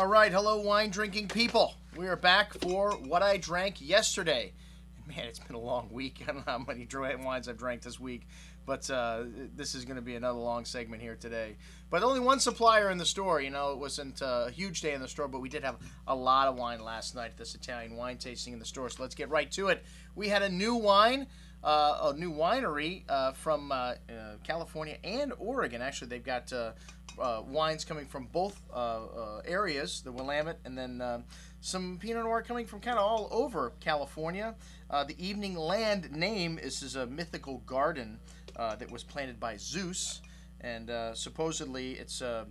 All right, hello wine drinking people. We are back for what I drank yesterday. And man, it's been a long week. I don't know how many wines I've drank this week, but this is going to be another long segment here today. But only one supplier in the store. You know, it wasn't a huge day in the store, but we did have a lot of wine last night at this Italian wine tasting in the store. So let's get right to it. We had a new wine. A new winery from California and Oregon. Actually, they've got wines coming from both areas, the Willamette, and then some Pinot Noir coming from kind of all over California. The Evening Land name is a mythical garden that was planted by Zeus, and supposedly it's a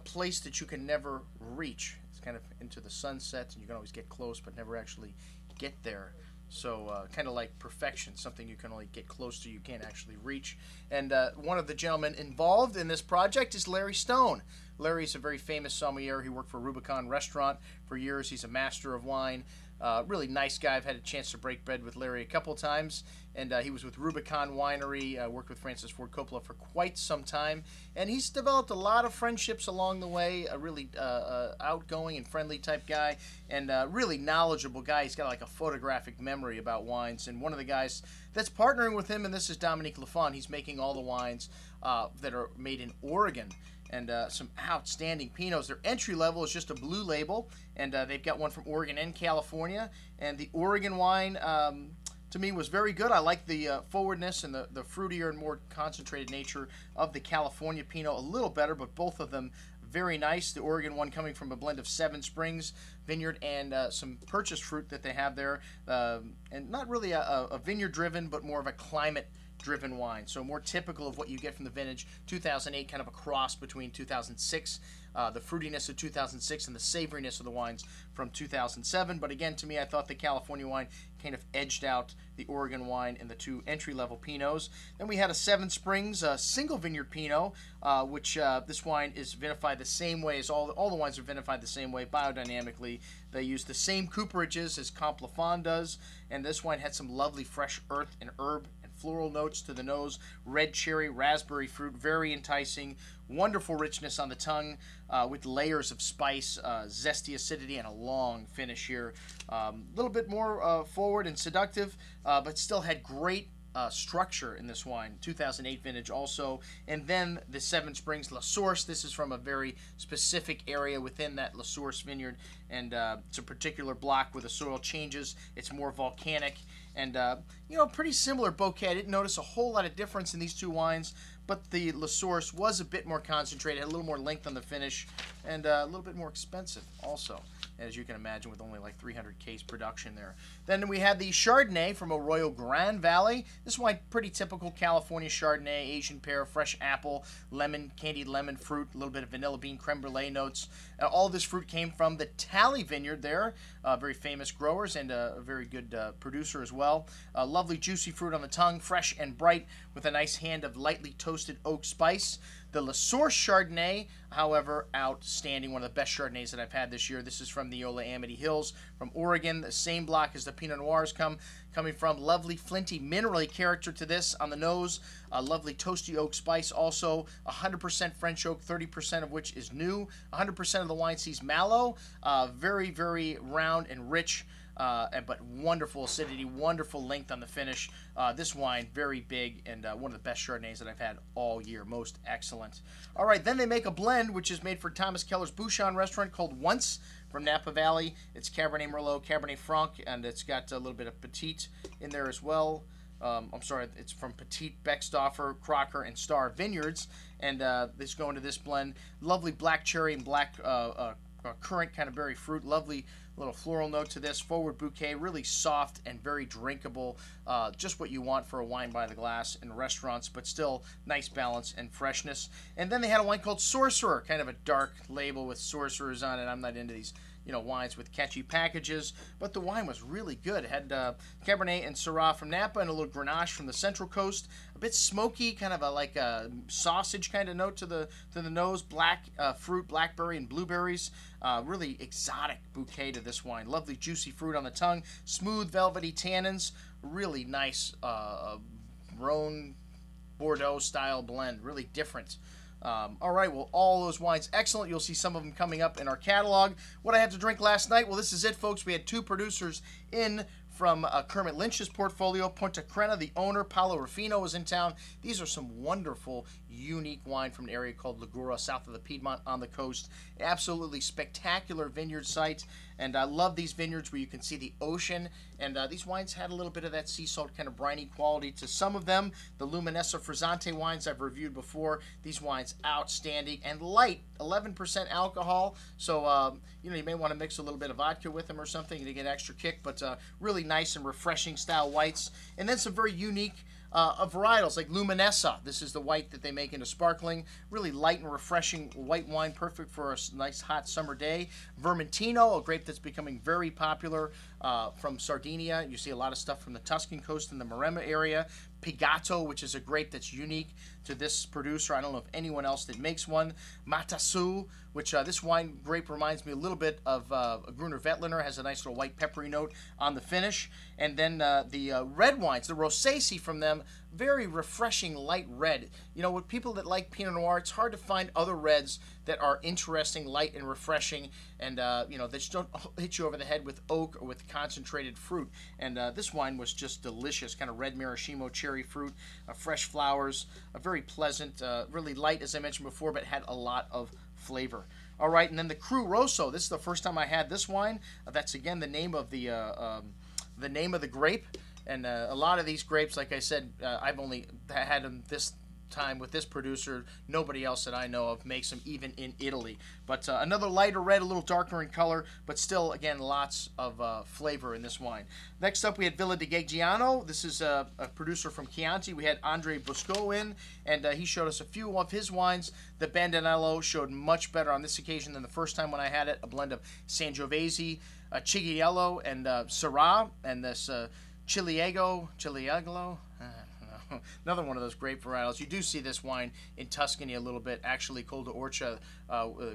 place that you can never reach. It's kind of into the sunset, and you can always get close, but never actually get there. So kind of like perfection, something you can only get close to, you can't actually reach. And one of the gentlemen involved in this project is Larry Stone. Larry's a very famous sommelier. He worked for Rubicon Restaurant for years. He's a master of wine. Really nice guy. I've had a chance to break bread with Larry a couple of times. And he was with Rubicon Winery, worked with Francis Ford Coppola for quite some time. And he's developed a lot of friendships along the way, a really outgoing and friendly type guy, and really knowledgeable guy. He's got like a photographic memory about wines. And one of the guys that's partnering with him, and this is Dominique Lafon, he's making all the wines that are made in Oregon. And some outstanding Pinots. Their entry level is just a blue label, and they've got one from Oregon and California. And the Oregon wine, to me, was very good. I like the forwardness and the fruitier and more concentrated nature of the California Pinot a little better, but both of them very nice. The Oregon one coming from a blend of Seven Springs vineyard and some purchased fruit that they have there, and not really a vineyard-driven, but more of a climate-driven wine. So more typical of what you get from the vintage 2008, kind of a cross between 2006, the fruitiness of 2006 and the savoriness of the wines from 2007. But again, to me, I thought the California wine kind of edged out the Oregon wine in the two entry-level Pinots. Then we had a Seven Springs single vineyard Pinot, which this wine is vinified the same way as all the wines are vinified the same way, biodynamically. They use the same cooperages as Comte Lafon does, and this wine had some lovely fresh earth and herb and floral notes to the nose, red cherry, raspberry fruit, very enticing, wonderful richness on the tongue with layers of spice, zesty acidity, and a long finish here. A little bit more forward and seductive, but still had great structure in this wine. 2008 vintage also. And then the Seven Springs La Source. This is from a very specific area within that La Source vineyard, and it's a particular block where the soil changes. It's more volcanic, and you know, pretty similar bouquet. I didn't notice a whole lot of difference in these two wines, but the La Source was a bit more concentrated, had a little more length on the finish, and a little bit more expensive also, as you can imagine, with only like 300 case production there. Then we had the Chardonnay from Arroyo Grande Valley. This wine, pretty typical California Chardonnay, Asian pear, fresh apple, lemon, candied lemon fruit, a little bit of vanilla bean, creme brulee notes. All this fruit came from the Talley Vineyard there, very famous growers and a very good producer as well. Lovely juicy fruit on the tongue, fresh and bright, with a nice hand of lightly toasted oak spice. The La Source Chardonnay, however, outstanding. One of the best Chardonnays that I've had this year. This is from the Yola Amity Hills from Oregon. The same block as the Pinot Noirs coming from. Lovely flinty minerally character to this on the nose. Lovely toasty oak spice also. 100% French oak, 30% of which is new. 100% of the wine sees mallow. Very, very round and rich. But wonderful acidity, wonderful length on the finish. This wine, very big, and one of the best Chardonnays that I've had all year. Most excellent. All right, then they make a blend, which is made for Thomas Keller's Bouchon restaurant, called Once, from Napa Valley. It's Cabernet Merlot, Cabernet Franc, and it's got a little bit of Petit in there as well. I'm sorry, it's from Petit, Beckstoffer, Crocker, and Star Vineyards. And this going to this blend. Lovely black cherry and black currant kind of berry fruit. Lovely little floral note to this. Forward bouquet, really soft and very drinkable. Just what you want for a wine by the glass in restaurants, but still nice balance and freshness. And then they had a wine called Sorcerer, kind of a dark label with sorcerers on it. I'm not into these, you know, wines with catchy packages, but the wine was really good. It had Cabernet and Syrah from Napa and a little Grenache from the Central Coast. A bit smoky, kind of like a sausage kind of note to the nose. Black fruit, blackberry and blueberries. Really exotic bouquet to this wine. Lovely juicy fruit on the tongue. Smooth velvety tannins. Really nice Rhone Bordeaux style blend. Really different All right, well, all those wines, excellent. You'll see some of them coming up in our catalog. What I had to drink last night, well, this is it, folks. We had two producers in from Kermit Lynch's portfolio. Punta Crena, the owner, Paolo Rufino, was in town. These are some wonderful, unique wine from an area called Ligura, south of the Piedmont on the coast. Absolutely spectacular vineyard site, and I love these vineyards where you can see the ocean, and these wines had a little bit of that sea salt kind of briny quality to some of them. The Luminessa Frizzante wines I've reviewed before. These wines outstanding and light, 11% alcohol, so you may want to mix a little bit of vodka with them or something to get extra kick, but really nice and refreshing style whites. And then some very unique varietals like Luminessa. This is the white that they make into sparkling. Really light and refreshing white wine, perfect for a nice hot summer day. Vermentino, a grape that's becoming very popular from Sardinia. You see a lot of stuff from the Tuscan coast and the Maremma area. Pigato, which is a grape that's unique to this producer. I don't know of anyone else that makes one. Matasu, which this wine grape reminds me a little bit of Gruner Veltliner, has a nice little white peppery note on the finish. And then the red wines, the Rosaceae from them, very refreshing light red. You know, with people that like Pinot Noir, it's hard to find other reds that are interesting, light, and refreshing, and you know, they just don't hit you over the head with oak or with concentrated fruit. And this wine was just delicious, kind of red maraschino cherry fruit, fresh flowers, a very pleasant, really light, as I mentioned before, but had a lot of flavor. All right, and then the Cru Rosso. This is the first time I had this wine. That's again the name of the grape. And a lot of these grapes, like I said, I've only had them this time with this producer. Nobody else that I know of makes them, even in Italy. But another lighter red, a little darker in color, but still, again, lots of flavor in this wine. Next up, we had Villa di Geggiano. This is a producer from Chianti. We had Andre Busco in, and he showed us a few of his wines. The Bandanello showed much better on this occasion than the first time when I had it. A blend of Sangiovese, Ciggiello, and Syrah, and this Ciliego, another one of those grape varietals. You do see this wine in Tuscany a little bit. Actually, Col d'Orcia,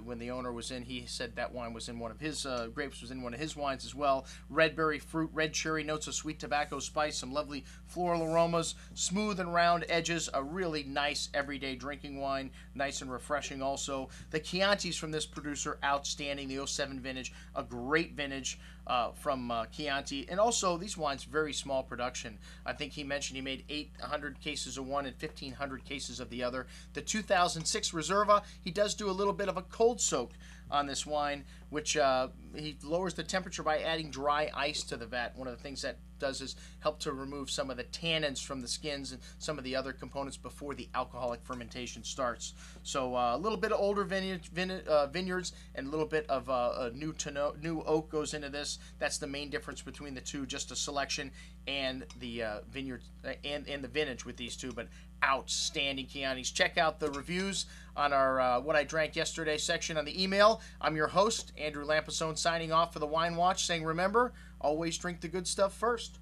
when the owner was in, he said that wine was in one of his grapes, was in one of his wines as well. Red berry fruit, red cherry notes of sweet tobacco spice, some lovely floral aromas, smooth and round edges, a really nice everyday drinking wine, nice and refreshing also. The Chiantis from this producer, outstanding. The 07 vintage, a great vintage from Chianti. And also, these wines, very small production. I think he mentioned he made 800 cases of one and 1,500 cases of the other. The 2006 Reserva, he does do a little bit of a cold soak on this wine, which he lowers the temperature by adding dry ice to the vat. One of the things that does is help to remove some of the tannins from the skins and some of the other components before the alcoholic fermentation starts. So a little bit of older vineyards and a little bit of new oak goes into this. That's the main difference between the two, just a selection and the vineyard and the vintage with these two. But outstanding Chiantis. Check out the reviews on our What I Drank Yesterday section on the email. I'm your host, Andrew Lampasone, signing off for the Wine Watch, saying remember, always drink the good stuff first.